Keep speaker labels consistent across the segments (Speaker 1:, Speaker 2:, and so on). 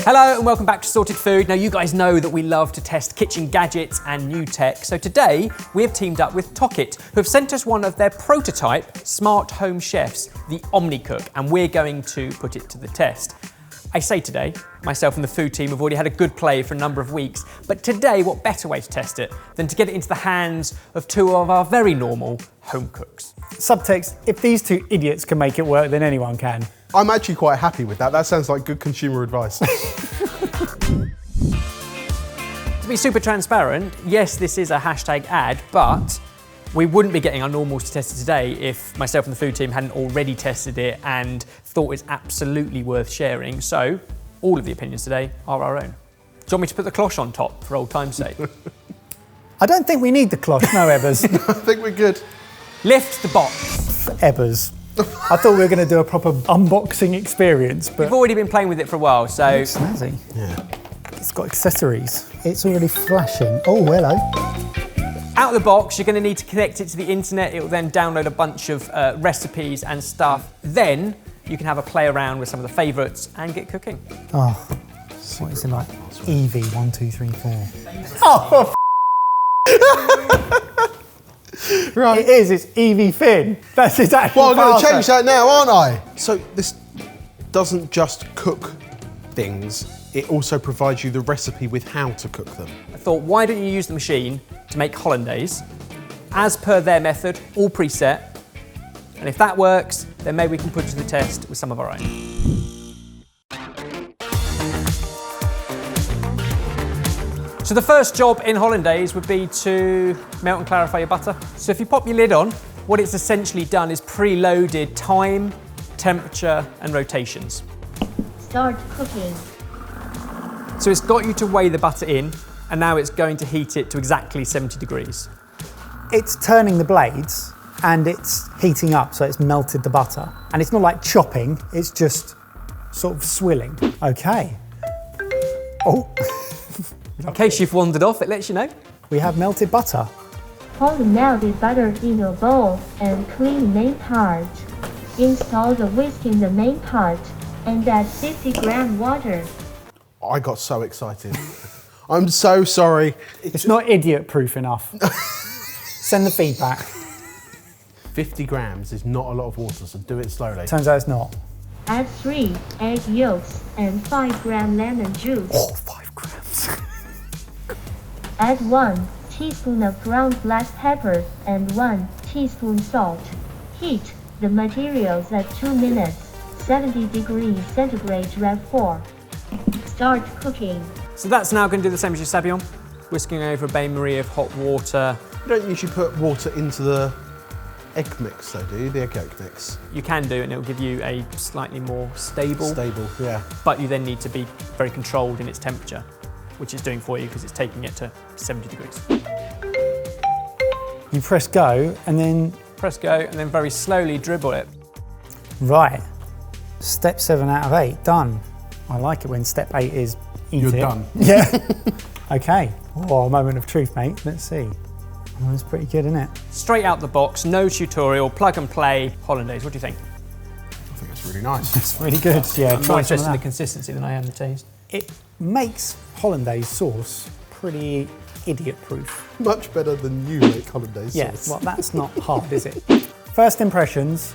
Speaker 1: Hello and welcome back to Sorted Food. Now you guys know that we love to test kitchen gadgets and new tech. So today we have teamed up with TOKIT, who have sent us one of their prototype smart home chefs, the Omni Cook, and we're going to put it to the test. I say today, myself and the food team have already had a good play for a number of weeks, but today what better way to test it than to get it into the hands of two of our very normal home cooks.
Speaker 2: Subtext, if these two idiots can make it work, then anyone can.
Speaker 3: I'm actually quite happy with that. That sounds like good consumer advice.
Speaker 1: To be super transparent, yes, this is a hashtag ad, but we wouldn't be getting our normals to test it today if myself and the food team hadn't already tested it and thought it's absolutely worth sharing. So all of the opinions today are our own. Do you want me to put the cloche on top for old time's sake?
Speaker 2: I don't think we need the cloche, no, Ebbers.
Speaker 3: I think we're good.
Speaker 1: Lift the box.
Speaker 2: Ebbers. I thought we were going to do a proper unboxing experience, but...
Speaker 1: We've already been playing with it for a while, so...
Speaker 2: It's snazzy.
Speaker 3: Yeah.
Speaker 2: It's got accessories. It's already flashing. Oh, hello.
Speaker 1: Out of the box, you're going to need to connect it to the internet. It will then download a bunch of recipes and stuff. Then you can have a play around with some of the favourites and get cooking.
Speaker 2: Oh, what is it like? Evie 1, 2, 3, 4. Oh, right. It is. It's Evie Finn. That's his actual.
Speaker 3: Well, I'm going to change that now, aren't I? So this doesn't just cook things. It also provides you the recipe with how to cook them.
Speaker 1: I thought, why don't you use the machine to make hollandaise, as per their method, all preset. And if that works, then maybe we can put it to the test with some of our own. So the first job in hollandaise would be to melt and clarify your butter. So if you pop your lid on, what it's essentially done is preloaded time, temperature, and rotations.
Speaker 4: Start cooking.
Speaker 1: So it's got you to weigh the butter in, and now it's going to heat it to exactly 70 degrees.
Speaker 2: It's turning the blades and it's heating up, so it's melted the butter. And it's not like chopping, it's just sort of swilling. Okay. Oh.
Speaker 1: In case you've wandered off, it lets you know.
Speaker 2: We have melted butter.
Speaker 4: Pour the melted butter in a bowl and clean the main part. Install the whisk in the main part and add 50-gram water.
Speaker 3: I got so excited. I'm so sorry.
Speaker 2: It's not idiot-proof enough. Send the feedback.
Speaker 3: 50 grams is not a lot of water, so do it slowly.
Speaker 2: Turns out it's not.
Speaker 4: Add 3 egg yolks and 5-gram lemon juice.
Speaker 2: Oh, 5 grams.
Speaker 4: Add 1 teaspoon of ground black pepper and 1 teaspoon salt. Heat the materials at 2 minutes, 70 degrees centigrade Rev 4. Start cooking.
Speaker 1: So that's now going to do the same as your sabayon. Whisking over a bain-marie of hot water.
Speaker 3: You don't usually put water into the egg mix though, do you? The egg yolk mix.
Speaker 1: You can do it and it will give you a slightly more stable.
Speaker 3: Stable, yeah.
Speaker 1: But you then need to be very controlled in its temperature, which it's doing for you because it's taking it to 70 degrees.
Speaker 2: You press go and then...
Speaker 1: Press go and then very slowly dribble it.
Speaker 2: Right. Step 7 out of 8, done. I like it when step 8 is eat
Speaker 3: You're
Speaker 2: it.
Speaker 3: done.
Speaker 2: Yeah. Okay. Oh, a moment of truth, mate. Let's see. Oh, that's pretty good, isn't it?
Speaker 1: Straight out the box, no tutorial, plug and play, hollandaise. What do you think?
Speaker 3: I think it's really nice.
Speaker 2: It's really good. Yeah.
Speaker 1: I'm
Speaker 2: try
Speaker 1: more
Speaker 2: some
Speaker 1: interested in
Speaker 2: of
Speaker 1: the
Speaker 2: that.
Speaker 1: consistency than I am the taste.
Speaker 2: It makes hollandaise sauce pretty idiot-proof.
Speaker 3: Much better than you make hollandaise
Speaker 2: Yeah.
Speaker 3: sauce.
Speaker 2: Well, that's not hard, is it? First impressions.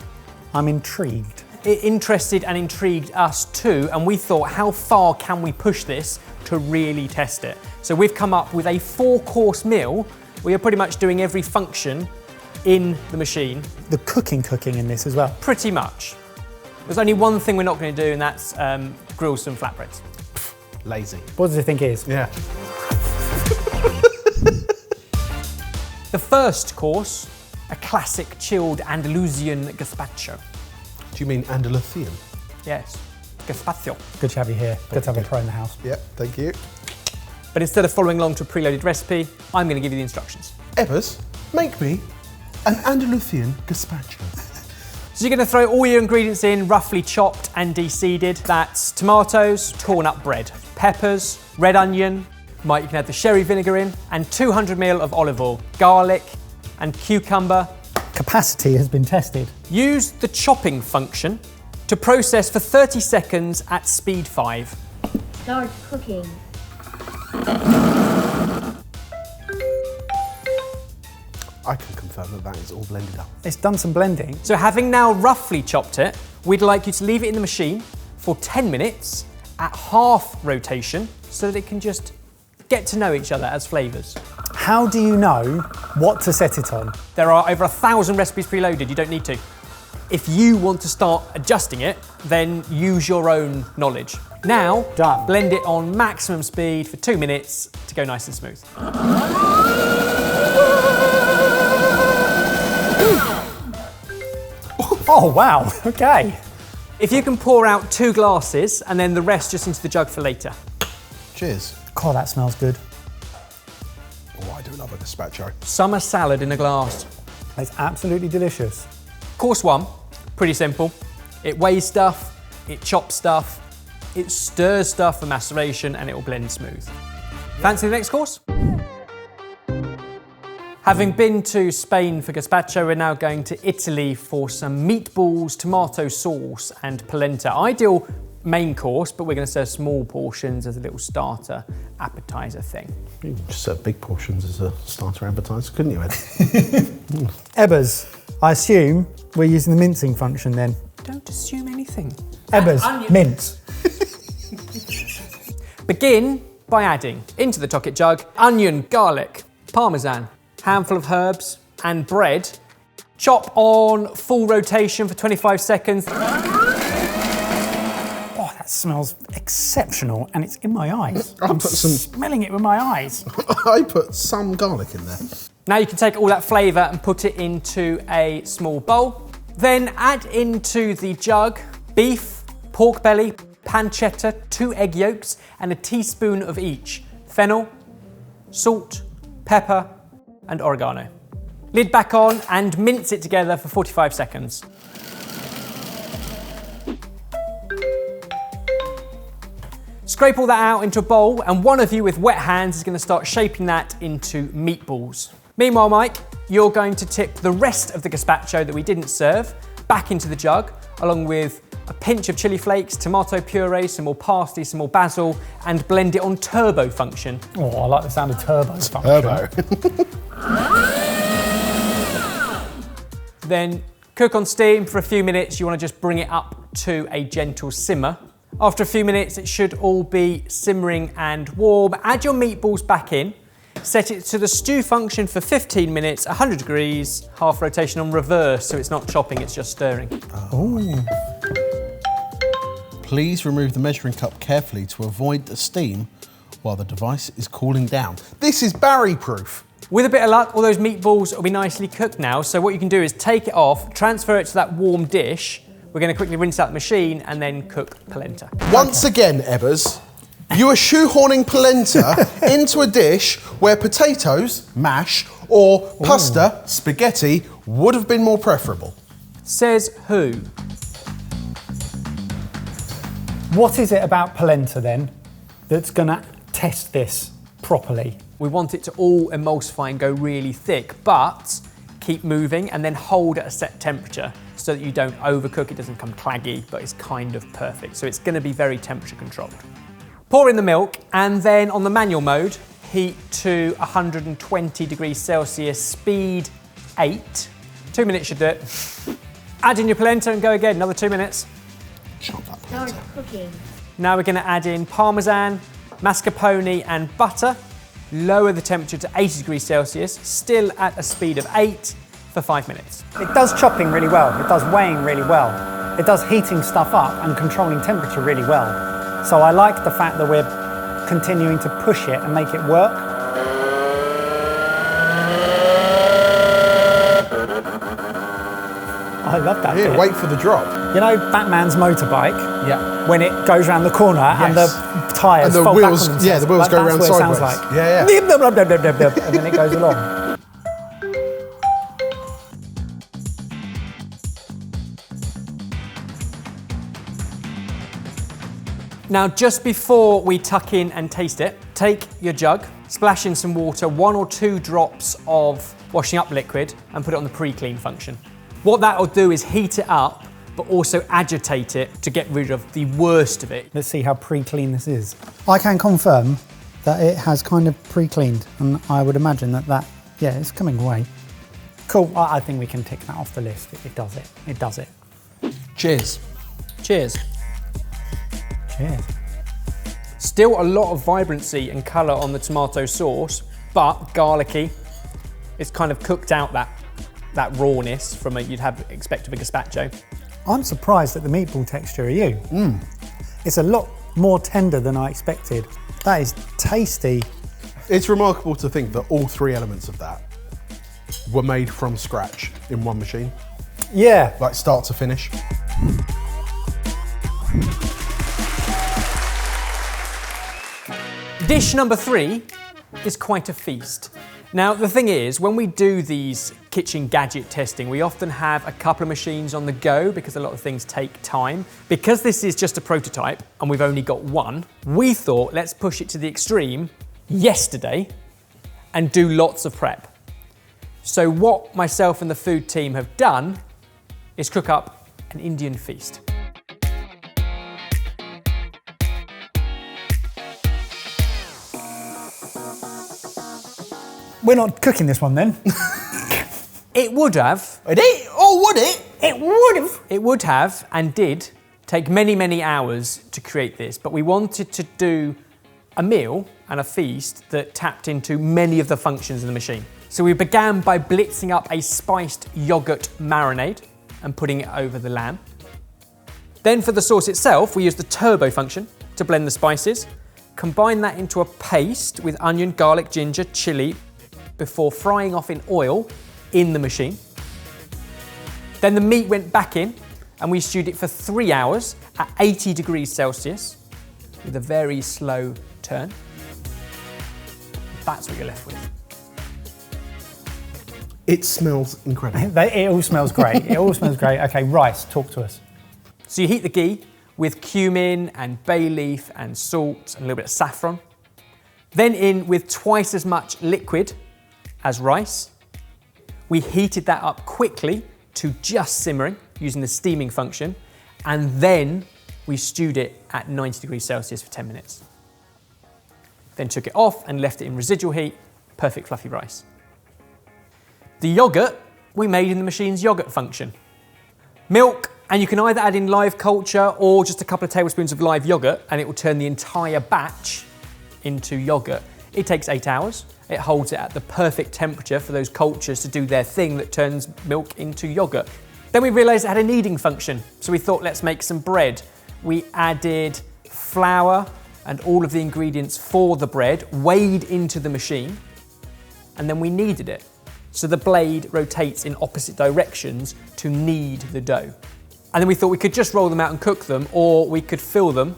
Speaker 2: I'm intrigued.
Speaker 1: It interested and intrigued us too, and we thought, how far can we push this to really test it? So we've come up with a 4-course meal. We are pretty much doing every function in the machine.
Speaker 2: The cooking in this as well.
Speaker 1: Pretty much. There's only one thing we're not going to do, and that's grill some flatbreads.
Speaker 3: Lazy.
Speaker 2: What does it think it is?
Speaker 3: Yeah.
Speaker 1: The first course, a classic chilled Andalusian gazpacho.
Speaker 3: Do you mean Andalusian?
Speaker 1: Yes, gazpacho.
Speaker 2: Good to have you here. Good to have a pro in the house.
Speaker 3: Yeah, thank you.
Speaker 1: But instead of following along to a preloaded recipe, I'm going to give you the instructions.
Speaker 3: Ebbers, make me an Andalusian gazpacho.
Speaker 1: So you're going to throw all your ingredients in, roughly chopped and de-seeded. That's tomatoes, torn up bread, peppers, red onion, you can add the sherry vinegar in, and 200 ml of olive oil, garlic and cucumber.
Speaker 2: Capacity has been tested.
Speaker 1: Use the chopping function to process for 30 seconds at speed 5.
Speaker 4: Start cooking.
Speaker 3: I can confirm that that is all blended up.
Speaker 2: It's done some blending.
Speaker 1: So having now roughly chopped it, we'd like you to leave it in the machine for 10 minutes at half rotation so that it can just get to know each other as flavours.
Speaker 2: How do you know what to set it on?
Speaker 1: There are over 1,000 recipes preloaded, you don't need to. If you want to start adjusting it, then use your own knowledge. Now,
Speaker 2: Done.
Speaker 1: blend it on maximum speed for 2 minutes to go nice and smooth.
Speaker 2: Oh, wow, okay.
Speaker 1: If you can pour out 2 glasses and then the rest just into the jug for later.
Speaker 3: Cheers.
Speaker 2: God, that smells good.
Speaker 3: Oh, I do love a gazpacho.
Speaker 1: Summer salad in a glass.
Speaker 2: It's absolutely delicious.
Speaker 1: Course 1, pretty simple. It weighs stuff, it chops stuff, it stirs stuff for maceration, and it will blend smooth. Fancy the next course? Having been to Spain for gazpacho, we're now going to Italy for some meatballs, tomato sauce, and polenta. Ideal main course, but we're going to serve small portions as a little starter appetizer thing.
Speaker 3: You could just serve big portions as a starter appetizer, couldn't you, Ed?
Speaker 2: Ebbers, I assume we're using the mincing function then.
Speaker 1: Don't assume anything.
Speaker 2: Ebbers, mince.
Speaker 1: Begin by adding into the TOKIT jug onion, garlic, parmesan, handful of herbs, and bread. Chop on full rotation for 25 seconds.
Speaker 2: Oh, that smells exceptional, and it's in my eyes.
Speaker 3: I'll
Speaker 2: I'm
Speaker 3: put some-
Speaker 2: smelling it with my eyes.
Speaker 3: I put some garlic in there.
Speaker 1: Now you can take all that flavour and put it into a small bowl. Then add into the jug beef, pork belly, pancetta, 2 egg yolks, and a teaspoon of each. Fennel, salt, pepper, and oregano. Lid back on and mince it together for 45 seconds. Scrape all that out into a bowl, and one of you with wet hands is going to start shaping that into meatballs. Meanwhile, Mike, you're going to tip the rest of the gazpacho that we didn't serve back into the jug, along with a pinch of chili flakes, tomato puree, some more parsley, some more basil, and blend it on turbo function.
Speaker 2: Oh, I like the sound of turbo function.
Speaker 3: Turbo.
Speaker 1: Then cook on steam for a few minutes. You want to just bring it up to a gentle simmer. After a few minutes, it should all be simmering and warm. Add your meatballs back in. Set it to the stew function for 15 minutes, 100 degrees, half rotation on reverse, so it's not chopping, it's just stirring.
Speaker 2: Oh.
Speaker 3: Please remove the measuring cup carefully to avoid the steam while the device is cooling down. This is Barry-proof.
Speaker 1: With a bit of luck, all those meatballs will be nicely cooked now, so what you can do is take it off, transfer it to that warm dish. We're going to quickly rinse out the machine and then cook polenta.
Speaker 3: Once again, Ebbers, you are shoehorning polenta into a dish where potatoes, mash, or pasta, spaghetti, would have been more preferable.
Speaker 1: Says who?
Speaker 2: What is it about polenta then that's going to test this properly?
Speaker 1: We want it to all emulsify and go really thick, but keep moving and then hold at a set temperature so that you don't overcook, it doesn't come claggy, but it's kind of perfect. So it's going to be very temperature controlled. Pour in the milk and then on the manual mode, heat to 120 degrees Celsius, speed 8. 2 minutes should do it. Add in your polenta and go again, another 2 minutes.
Speaker 3: Chop that
Speaker 4: Start
Speaker 3: polenta.
Speaker 4: cooking.
Speaker 1: Now we're going to add in parmesan, mascarpone and butter. Lower the temperature to 80 degrees Celsius, still at a speed of 8 for 5 minutes.
Speaker 2: It does chopping really well, it does weighing really well, it does heating stuff up and controlling temperature really well. So I like the fact that we're continuing to push it and make it work. I love that
Speaker 3: Here,
Speaker 2: bit.
Speaker 3: wait for the drop.
Speaker 2: You know Batman's motorbike?
Speaker 3: Yeah.
Speaker 2: When it goes around the corner and the tyres
Speaker 3: And the
Speaker 2: fold
Speaker 3: wheels-
Speaker 2: back on
Speaker 3: yeah, the wheels go around
Speaker 2: that's what
Speaker 3: sideways.
Speaker 2: it sounds like.
Speaker 3: Yeah,
Speaker 2: And then it goes along.
Speaker 1: Now, just before we tuck in and taste it, take your jug, splash in some water, 1 or 2 drops of washing up liquid, and put it on the pre-clean function. What that will do is heat it up but also agitate it to get rid of the worst of it.
Speaker 2: Let's see how pre-clean this is. I can confirm that it has kind of pre-cleaned, and I would imagine that, yeah, it's coming away. Cool, I think we can tick that off the list. It does it, it does it.
Speaker 3: Cheers.
Speaker 1: Cheers.
Speaker 2: Cheers.
Speaker 1: Still a lot of vibrancy and colour on the tomato sauce, but garlicky. It's kind of cooked out that rawness from you'd expect of a gazpacho.
Speaker 2: I'm surprised at the meatball texture, are you? It's a lot more tender than I expected. That is tasty.
Speaker 3: It's remarkable to think that all three elements of that were made from scratch in one machine,
Speaker 2: Yeah.
Speaker 3: like start to finish.
Speaker 1: Dish number 3 is quite a feast. Now, the thing is, when we do these kitchen gadget testing, we often have a couple of machines on the go because a lot of things take time. Because this is just a prototype and we've only got one, we thought let's push it to the extreme yesterday and do lots of prep. So what myself and the food team have done is cook up an Indian feast.
Speaker 2: We're not cooking this one then.
Speaker 1: It would have.
Speaker 3: Would it? Oh, would it?
Speaker 2: It would have.
Speaker 1: It would have and did take many, many hours to create this, but we wanted to do a meal and a feast that tapped into many of the functions of the machine. So we began by blitzing up a spiced yogurt marinade and putting it over the lamb. Then for the sauce itself, we used the turbo function to blend the spices, combine that into a paste with onion, garlic, ginger, chili, before frying off in oil in the machine. Then the meat went back in and we stewed it for 3 hours at 80 degrees Celsius with a very slow turn. That's what you're left with.
Speaker 3: It smells incredible.
Speaker 2: It all smells great. It all smells great. Okay, rice, talk to us.
Speaker 1: So you heat the ghee with cumin and bay leaf and salt and a little bit of saffron. Then in with twice as much liquid as rice. We heated that up quickly to just simmering using the steaming function, and then we stewed it at 90 degrees Celsius for 10 minutes. Then took it off and left it in residual heat, perfect fluffy rice. The yogurt we made in the machine's yogurt function. Milk, and you can either add in live culture or just a couple of tablespoons of live yogurt and it will turn the entire batch into yogurt. It takes 8 hours. It holds it at the perfect temperature for those cultures to do their thing that turns milk into yogurt. Then we realised it had a kneading function, so we thought let's make some bread. We added flour and all of the ingredients for the bread, weighed into the machine, and then we kneaded it. So the blade rotates in opposite directions to knead the dough. And then we thought we could just roll them out and cook them, or we could fill them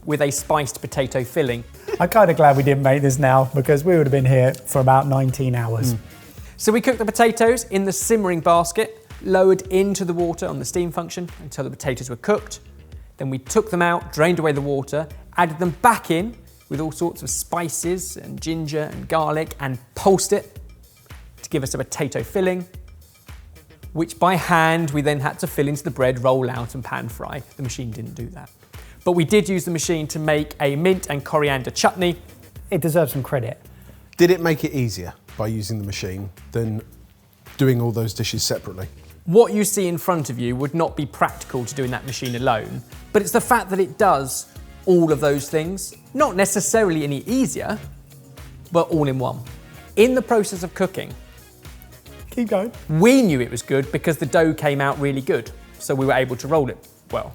Speaker 1: with a spiced potato filling.
Speaker 2: I'm kind of glad we didn't make this now because we would have been here for about 19 hours.
Speaker 1: So we cooked the potatoes in the simmering basket, lowered into the water on the steam function until the potatoes were cooked. Then we took them out, drained away the water, added them back in with all sorts of spices and ginger and garlic and pulsed it to give us a potato filling, which by hand we then had to fill into the bread, roll out and pan fry. The machine didn't do that. But we did use the machine to make a mint and coriander chutney.
Speaker 2: It deserves some credit.
Speaker 3: Did it make it easier by using the machine than doing all those dishes separately?
Speaker 1: What you see in front of you would not be practical to do in that machine alone, but it's the fact that it does all of those things, not necessarily any easier, but all in one. In the process of cooking,
Speaker 2: Keep going.
Speaker 1: we knew it was good because the dough came out really good, so we were able to roll it well.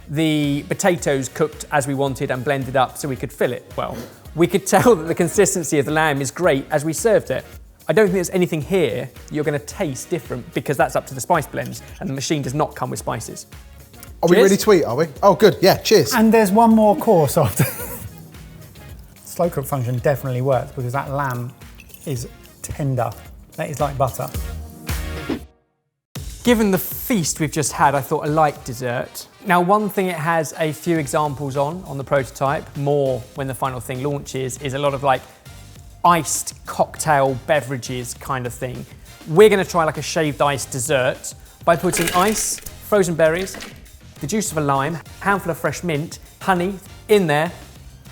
Speaker 1: The potatoes cooked as we wanted and blended up so we could fill it well. We could tell that the consistency of the lamb is great as we served it. I don't think there's anything here you're going to taste different because that's up to the spice blends and the machine does not come with spices.
Speaker 3: Are we
Speaker 1: Cheers.
Speaker 3: ready to eat, are we? Oh, good. Yeah, cheers.
Speaker 2: And there's one more course after. Slow cook function definitely works because that lamb is tender. That is like butter.
Speaker 1: Given the feast we've just had, I thought a light dessert. Now, one thing it has a few examples on the prototype, more when the final thing launches, is a lot of like iced cocktail beverages kind of thing. We're going to try like a shaved ice dessert by putting ice, frozen berries, the juice of a lime, handful of fresh mint, honey in there,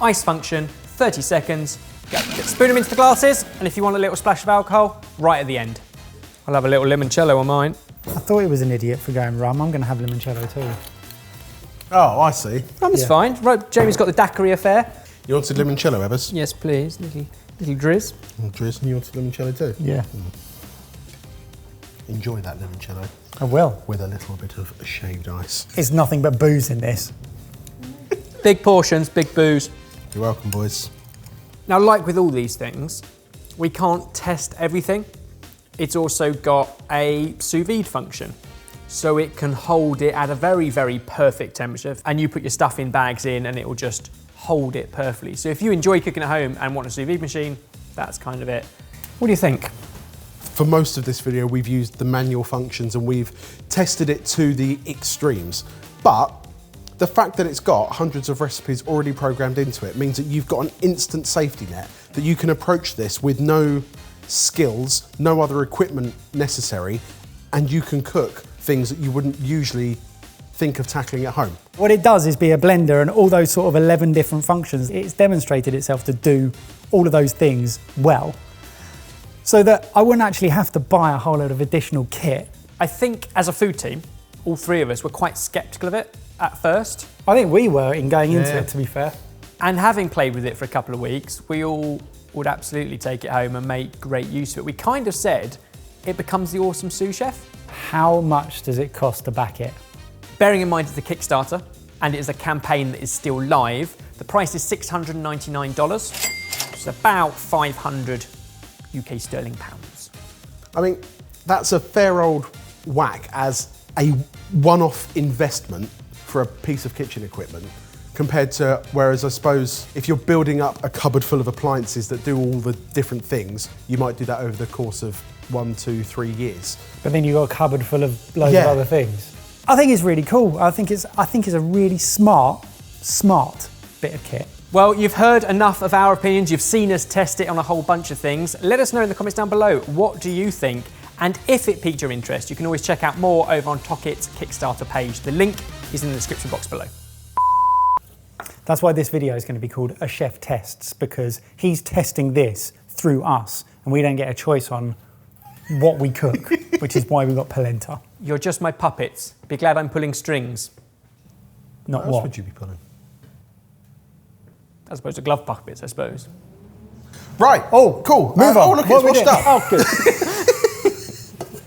Speaker 1: ice function, 30 seconds. Go. Spoon them into the glasses, and if you want a little splash of alcohol, right at the end. I'll have a little limoncello on mine.
Speaker 2: I thought he was an idiot for going rum. I'm going to have limoncello too.
Speaker 3: Oh, I see.
Speaker 1: Rum's fine. Right, Jamie's got the daiquiri affair.
Speaker 3: You wanted limoncello, Ebbers?
Speaker 1: Yes, please. Little drizz.
Speaker 3: Drizz, you wanted limoncello too?
Speaker 2: Yeah.
Speaker 3: Enjoy that limoncello.
Speaker 2: I will.
Speaker 3: With a little bit of shaved ice.
Speaker 2: It's nothing but booze in this.
Speaker 1: Big portions, big booze.
Speaker 3: You're welcome, boys.
Speaker 1: Now, like with all these things, we can't test everything. It's also got a sous vide function. So it can hold it at a very, very perfect temperature. And you put your stuff in bags in and it will just hold it perfectly. So if you enjoy cooking at home and want a sous vide machine, that's kind of it. What do you think?
Speaker 3: For most of this video, we've used the manual functions and we've tested it to the extremes. But the fact that it's got hundreds of recipes already programmed into it means that you've got an instant safety net, that you can approach this with no skills, no other equipment necessary, and you can cook things that you wouldn't usually think of tackling at home.
Speaker 2: What it does is be a blender, and all those sort of 11 different functions, it's demonstrated itself to do all of those things well, so that I wouldn't actually have to buy a whole load of additional kit.
Speaker 1: I think as a food team, all three of us were quite sceptical of it at first.
Speaker 2: I think we were in going into it, to be fair.
Speaker 1: And having played with it for a couple of weeks, we all would absolutely take it home and make great use of it. We kind of said it becomes the awesome sous chef.
Speaker 2: How much does it cost to back it?
Speaker 1: Bearing in mind it's a Kickstarter and it is a campaign that is still live, the price is $699, which is about 500 UK sterling pounds.
Speaker 3: I mean, that's a fair old whack as a one-off investment for a piece of kitchen equipment, compared to, whereas I suppose if you're building up a cupboard full of appliances that do all the different things, you might do that over the course of 1, 2, 3 years.
Speaker 2: But then you've got a cupboard full of loads of other things. I think it's really cool. I think it's a really smart bit of kit.
Speaker 1: Well, you've heard enough of our opinions. You've seen us test it on a whole bunch of things. Let us know in the comments down below, what do you think? And if it piqued your interest, you can always check out more over on TOKIT's Kickstarter page. The link is in the description box below.
Speaker 2: That's why this video is going to be called A Chef Tests, because he's testing this through us and we don't get a choice on what we cook, which is why we got polenta.
Speaker 1: You're just my puppets. Be glad I'm pulling strings.
Speaker 2: Not
Speaker 3: What else
Speaker 2: what?
Speaker 3: would you be pulling?
Speaker 1: As opposed to glove puppets, I suppose.
Speaker 3: Right.
Speaker 2: Oh,
Speaker 3: cool.
Speaker 2: Move on.
Speaker 3: Oh, look,
Speaker 2: What
Speaker 3: it's
Speaker 2: we
Speaker 3: washed
Speaker 2: doing?
Speaker 3: up.
Speaker 2: Oh, good.